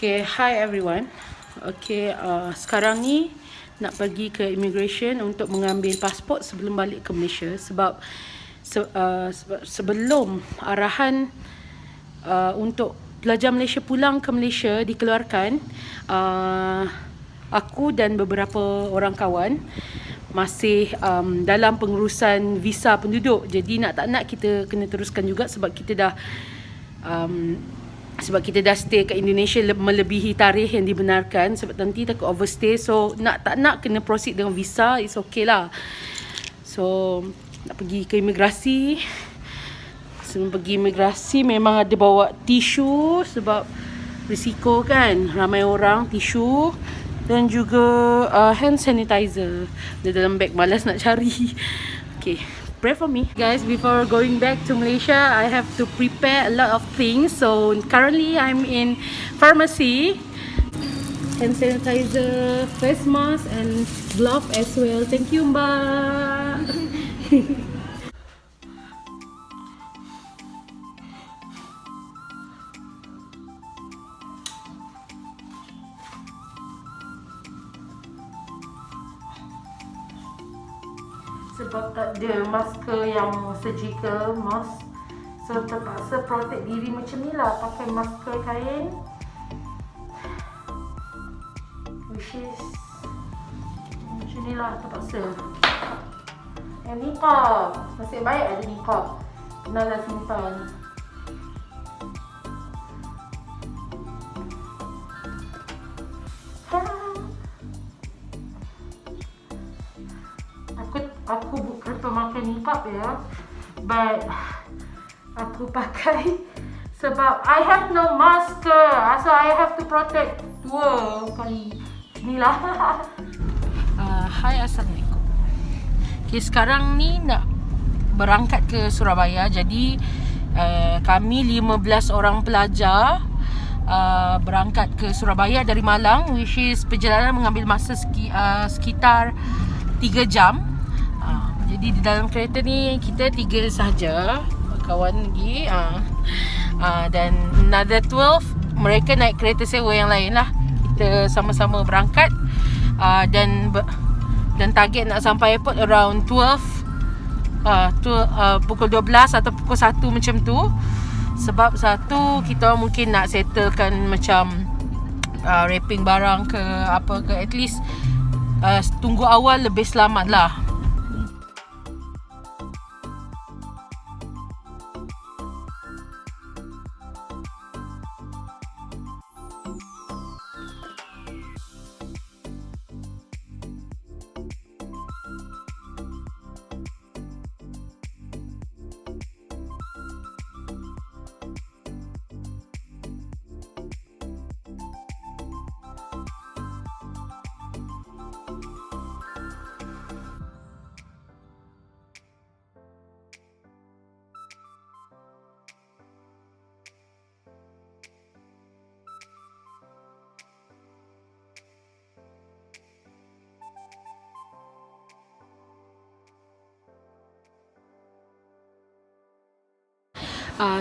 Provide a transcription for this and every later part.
Okay, hi everyone. Okay, sekarang ni nak pergi ke immigration untuk mengambil pasport sebelum balik ke Malaysia sebab sebelum arahan untuk pelajar Malaysia pulang ke Malaysia dikeluarkan, aku dan beberapa orang kawan masih dalam pengurusan visa penduduk. Jadi nak tak nak kita kena teruskan juga sebab kita dah stay kat Indonesia melebihi tarikh yang dibenarkan, sebab nanti takut overstay. So nak tak nak kena proceed dengan visa. It's okay lah. So nak pergi ke imigrasi. Sebelum pergi imigrasi memang ada bawa tisu sebab risiko kan, ramai orang. Tisu dan juga hand sanitizer ada dalam beg, malas nak cari. Okay, pray for me guys. Before going back to Malaysia, I have to prepare a lot of things. So currently I'm in pharmacy. Hand sanitizer, face mask and glove as well. Thank you Mbak. Sebab tak ada masker yang surgical mask, so terpaksa protect diri macam ni lah, pakai masker kain, which is macam ni lah, terpaksa. Yang niqab, nasib baik ada niqab, kenalah simpan. Aku bukan pemakai niqab ya, but aku pakai sebab I have no masker, so I have to protect dua kali. Inilah. Hai, Assalamualaikum. Okay, sekarang ni nak berangkat ke Surabaya. Jadi kami 15 orang pelajar berangkat ke Surabaya dari Malang, which is perjalanan mengambil masa sekitar 3 jam. Jadi di dalam kereta ni kita 3 sahaja, kawan lagi, dan another 12 mereka naik kereta sewa yang lain lah. Kita sama-sama berangkat, dan target nak sampai airport around 12, pukul 12 atau pukul 1 macam tu. Sebab satu, kita mungkin nak settlekan macam wrapping barang ke apa ke, at least tunggu awal lebih selamat lah.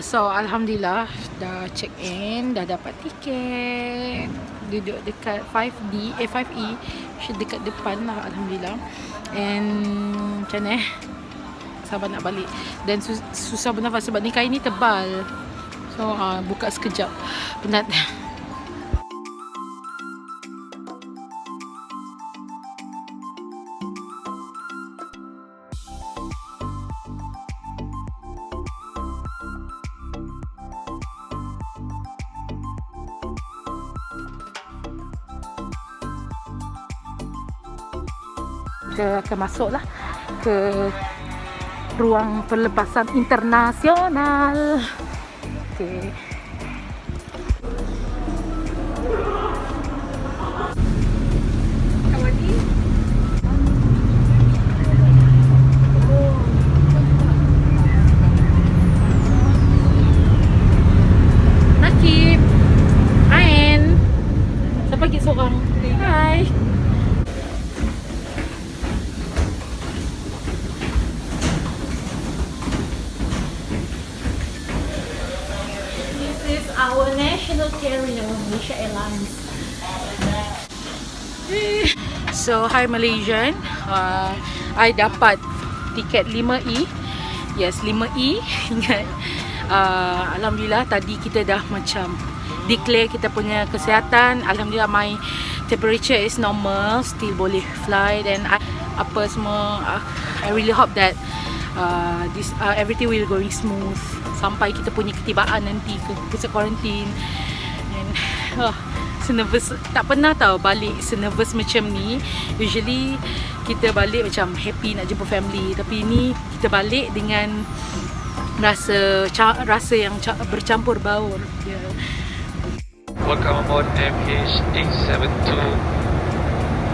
So alhamdulillah dah check in, dah dapat tiket, duduk dekat 5E, dekat depan lah, alhamdulillah. And macam mana sabar nak balik, dan susah bernafas sebab ni kain ni tebal. So buka sekejap, penat. Kita akan masuk lah ke ruang pelepasan internasional. Okay. Nakib, Ain, siapa lagi seorang? Hai. our national carrier. Malaysia Airlines. So, hi Malaysian. I dapat tiket 5E. Yes, 5E. Ingat. Alhamdulillah tadi kita dah macam declare kita punya kesihatan. Alhamdulillah my temperature is normal, still boleh fly, dan apa semua. I really hope that this everything will going smooth sampai kita punya ketibaan nanti ke pusat quarantine. And senervous, tak pernah tahu balik senervous macam ni. Usually kita balik macam happy nak jumpa family, tapi ni kita balik dengan rasa yang bercampur baur. Welcome aboard MH872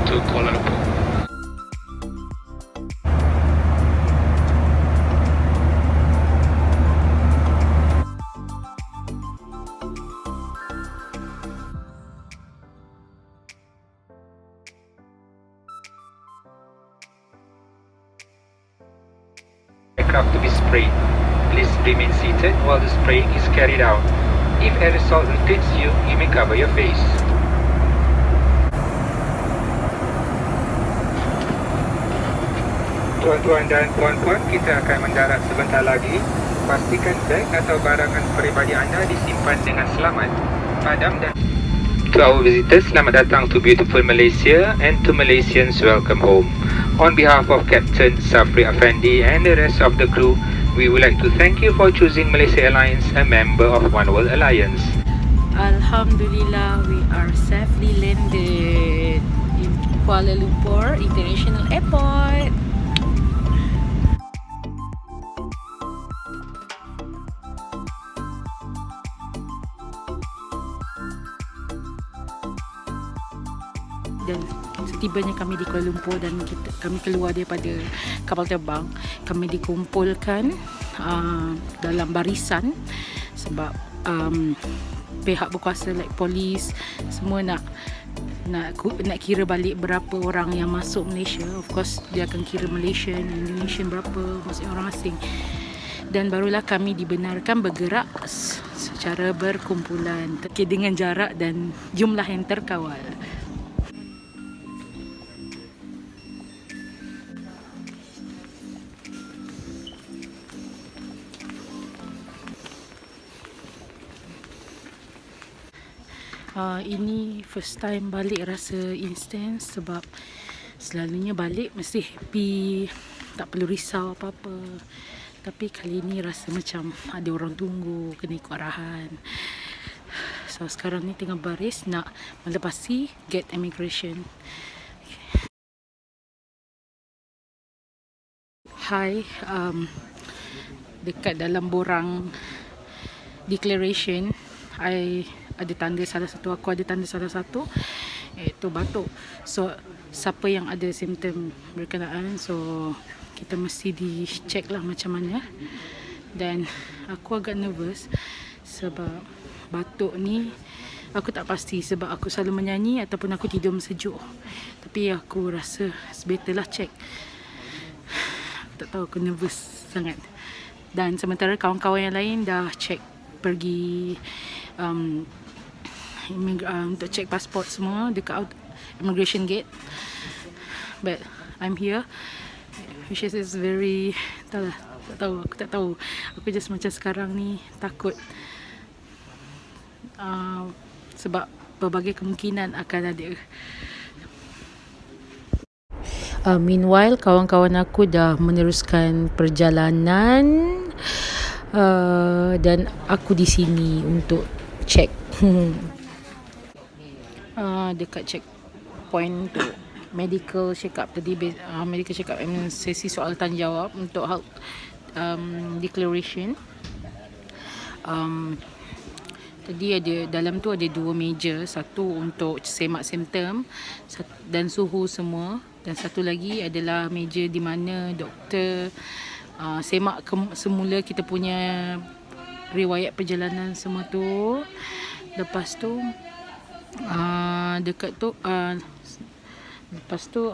to Kuala Lumpur. Aircraft to be sprayed. Please remain seated while the spraying is carried out. If aerosol irritates you, you may cover your face. Tuan-tuan dan puan-puan, kita akan mendarat sebentar lagi. Pastikan beg atau barangan peribadi anda disimpan dengan selamat. Padam dan to our visitors, selamat datang to beautiful Malaysia, and to Malaysians, welcome home. On behalf of Captain Safri Afendi and the rest of the crew, we would like to thank you for choosing Malaysia Airlines, a member of One World Alliance. Alhamdulillah, we are safely landed in Kuala Lumpur International Airport. Dan setibanya kami di Kuala Lumpur dan kami keluar daripada kapal terbang, kami dikumpulkan dalam barisan sebab pihak berkuasa like polis semua nak kira balik berapa orang yang masuk Malaysia. Of course dia akan kira Malaysian, Indonesian berapa, maksudnya orang asing. Dan barulah kami dibenarkan bergerak secara berkumpulan dengan jarak dan jumlah yang terkawal. Ini first time balik rasa instant sebab selalunya balik mesti happy, tak perlu risau apa-apa. Tapi kali ni rasa macam ada orang tunggu, kena ikut arahan. So sekarang ni tengah baris nak melepasi gate immigration. Hi, dekat dalam borang declaration ada tanda salah satu, aku ada tanda salah satu, iaitu batuk. So siapa yang ada simptom berkenaan, so kita mesti dicek lah macam mana. Dan aku agak nervous sebab batuk ni aku tak pasti sebab aku selalu menyanyi ataupun aku tidur sejuk. Tapi aku rasa better lah check. Tak tahu, aku nervous sangat. Dan sementara kawan-kawan yang lain dah check, pergi untuk check pasport semua dekat immigration gate. But I'm here, which is very, tak tahu. Aku just macam sekarang ni takut sebab berbagai kemungkinan akan ada. Meanwhile, kawan-kawan aku dah meneruskan perjalanan dan aku di sini untuk check dekat checkpoint untuk medical check up tadi. Medical check up, sesi soal tanya jawab untuk health declaration. Tadi ada dalam tu ada 2 meja, satu untuk semak simptom dan suhu semua, dan satu lagi adalah meja di mana doktor semak semula kita punya riwayat perjalanan semua tu. Lepas tu dekat tu lepas tu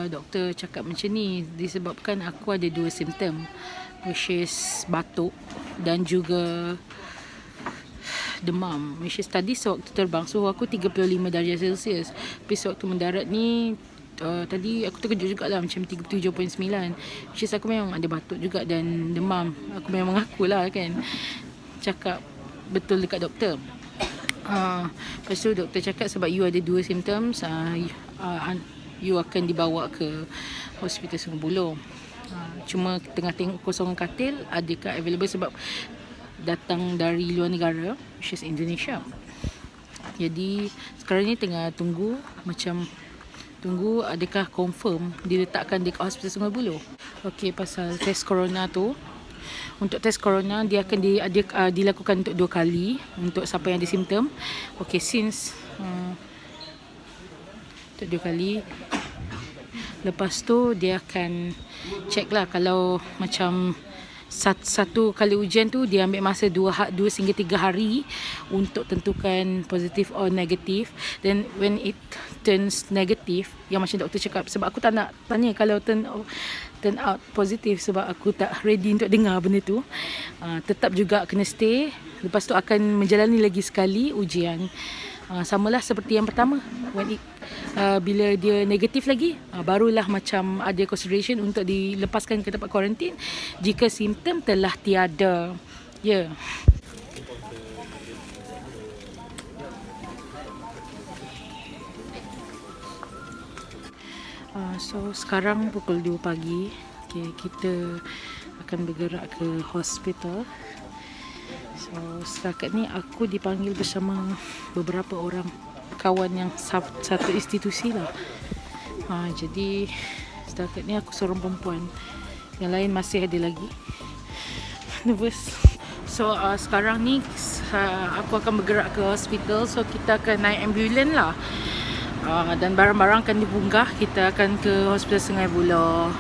doktor cakap macam ni, disebabkan aku ada 2 simptom, which is batuk dan juga demam, which is tadi sewaktu terbang suhu aku 35 darjah Celsius. Tapi sewaktu mendarat ni tadi aku terkejut jugalah, macam 37.9, which is aku memang ada batuk juga dan demam. Aku memang mengakulah kan, cakap betul dekat doktor. Lepas tu doktor cakap sebab you ada 2 symptoms, you akan dibawa ke hospital Sungai Buloh. Cuma tengah tengok kosongan katil adakah available sebab datang dari luar negara, which is Indonesia. Jadi sekarang ni tengah tunggu adakah confirm diletakkan dekat hospital Sungai Buloh. Okey, pasal test corona tu, untuk test corona dia akan dilakukan untuk 2 kali untuk siapa yang ada simptom. Okey, since untuk 2 kali. Lepas tu dia akan check lah, kalau macam satu kali ujian tu dia ambil masa 2 hingga 3 hari untuk tentukan positif or negatif. Then when it turns negative, yang macam doktor cakap, sebab aku tak nak tanya kalau turn out positif sebab aku tak ready untuk dengar benda tu, tetap juga kena stay. Lepas tu akan menjalani lagi sekali ujian, samalah seperti yang pertama. Bila dia negatif lagi, barulah macam ada consideration untuk dilepaskan ke tempat kuarantin jika simptom telah tiada. Ya. So sekarang pukul 2 pagi. Okay, kita akan bergerak ke hospital. So setakat ni aku dipanggil bersama beberapa orang kawan yang satu institusi lah. Jadi setakat ni aku seorang perempuan, yang lain masih ada lagi. Nervous. So sekarang ni aku akan bergerak ke hospital. So kita akan naik ambulans lah, dan barang-barang akan dibunggah. Kita akan ke hospital Sungai Buloh.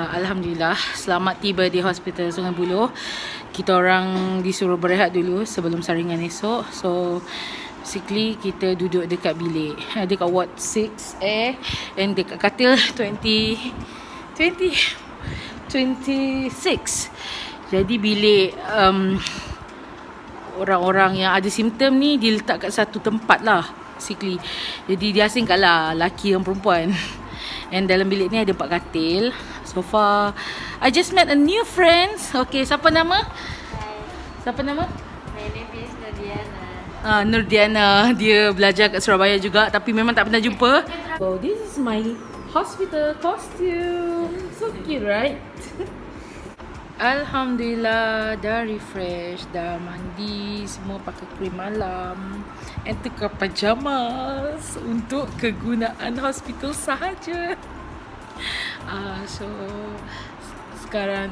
Alhamdulillah, selamat tiba di hospital Sungai Buloh. Kita orang disuruh berehat dulu sebelum saringan esok. So basically kita duduk dekat bilik, dekat ward 6A, and dekat katil 26. Jadi bilik orang-orang yang ada simptom ni diletak kat satu tempat lah basically. Jadi diasingkan lah lelaki dan perempuan. And dalam bilik ni ada 4 katil. So far I just met a new friends. Okay, siapa nama? Siapa nama? My name is Nurdiana. Nurdiana. Dia belajar kat Surabaya juga, tapi memang tak pernah jumpa. So this is my hospital costume. So cute, right? Alhamdulillah, dah refresh, dah mandi, semua pakai krim malam, and tukar pajamas untuk kegunaan hospital sahaja. So sekarang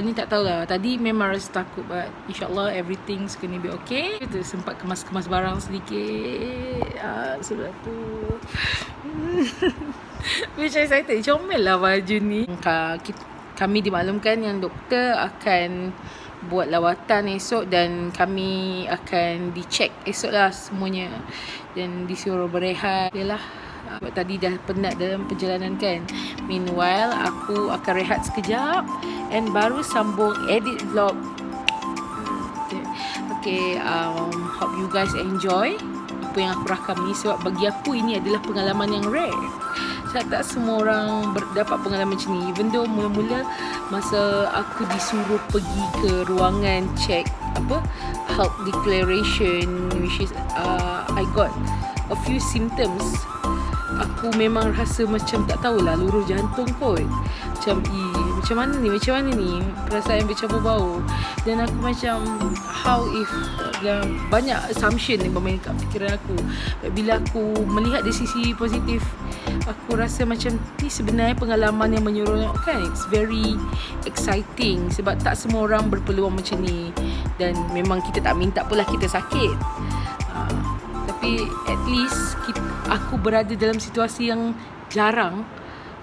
ni tak tahulah. Tadi memang rasa takut, but insyaAllah everything's gonna be okay. Kita sempat kemas-kemas barang sedikit sebelah tu. Which excited, comel lah baju ni. Kami dimaklumkan yang doktor akan buat lawatan esok, dan kami akan dicek esok lah semuanya, dan disuruh berehat. Yalah, tadi dah penat dalam perjalanan kan. Meanwhile, aku akan rehat sekejap and baru sambung edit vlog. Okay, hope you guys enjoy apa yang aku rakam ni, sebab bagi aku ini adalah pengalaman yang rare. Tak semua orang dapat pengalaman macam ni. Even though mula-mula masa aku disuruh pergi ke ruangan check health declaration, which is I got a few symptoms, aku memang rasa macam tak tahulah, luruh jantung kot. Macam macam mana ni perasaan bercampur bau. Dan aku macam, how if banyak assumption yang bermain kat fikiran aku. Bila aku melihat dari sisi positif, aku rasa macam ni sebenarnya pengalaman yang menyeronokkan. It's very exciting sebab tak semua orang berpeluang macam ni, dan memang kita tak minta pula kita sakit. Tapi at least aku berada dalam situasi yang jarang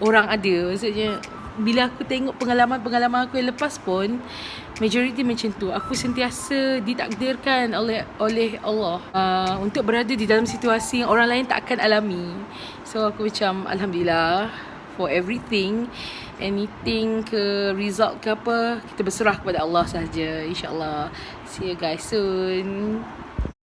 orang ada. Maksudnya bila aku tengok pengalaman-pengalaman aku yang lepas pun, majority macam tu. Aku sentiasa ditakdirkan oleh Allah untuk berada di dalam situasi yang orang lain tak akan alami. So aku macam alhamdulillah for everything. Anything ke result ke apa, kita berserah kepada Allah sahaja. InsyaAllah. See you guys soon.